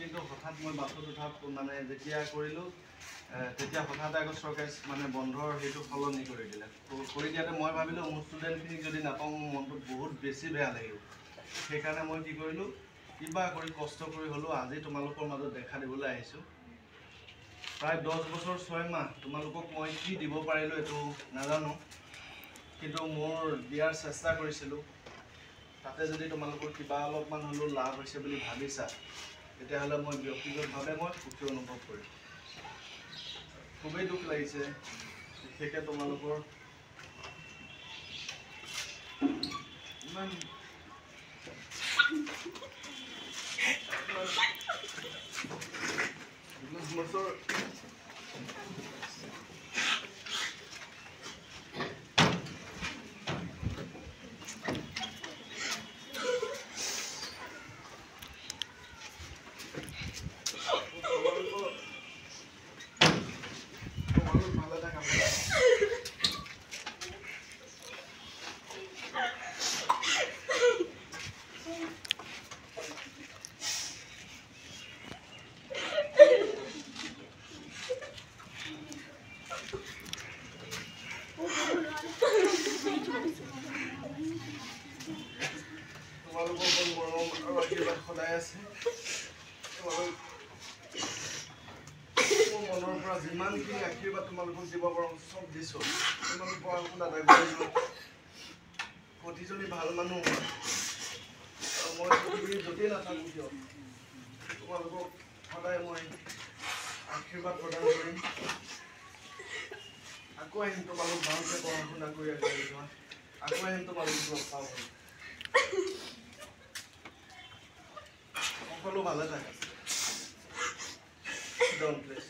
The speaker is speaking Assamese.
কিন্তু হঠাৎ মই বাছত উঠা মানে যেতিয়া কৰিলোঁ তেতিয়া হঠাৎ আকৌ চৰকাৰে মানে বন্ধৰ সেইটো সলনি কৰি দিলে। কৰি দিয়াতে মই ভাবিলোঁ মোৰ ষ্টুডেণ্টখিনিক যদি নাপাওঁ মোৰ মনটো বহুত বেছি বেয়া লাগিব। সেইকাৰণে মই কি কৰিলোঁ, কিবা কৰি কষ্ট কৰি হ'লেও আজি তোমালোকৰ মাজত দেখা দিবলৈ আহিছোঁ। প্ৰায় 10 বছৰ 6 মাহ তোমালোকক মই কি দিব পাৰিলোঁ এইটো নাজানো, কিন্তু মোৰ দিয়াৰ চেষ্টা কৰিছিলোঁ। তাতে যদি তোমালোকৰ কিবা অলপমান হ'লেও লাভ হৈছে বুলি ভাবিছা, তেতিয়াহ'লে মই ব্যক্তিগতভাৱে মই সুখী অনুভৱ কৰিম। খুবেই দুখ লাগিছে, বিশেষকৈ তোমালোকৰ ইমান বছৰ মৰম আৰু আশীৰ্বাদ সদায় আছে। মোৰ মনৰ পৰা যিমানখিনি আশীৰ্বাদ তোমালোকক দিব পাৰোঁ চব দিছোঁ। তোমালোক পঢ়া শুনা আদায় কৰিছোঁ, প্ৰতিজনী ভাল মানুহ হয়। আৰু মই পৃথিৱীত য'তেই নাথাকোঁ কিয় তোমালোকক সদায় মই আশীৰ্বাদ প্ৰদান কৰিম। আকৌ আহিম তোমালোক ভালকৈ পঢ়া শুনা কৰি আগবাঢ়ি যোৱা। আকৌ আহিম তোমালোক লগ পাওঁ। সকলো ভালে থাকে। Don't please.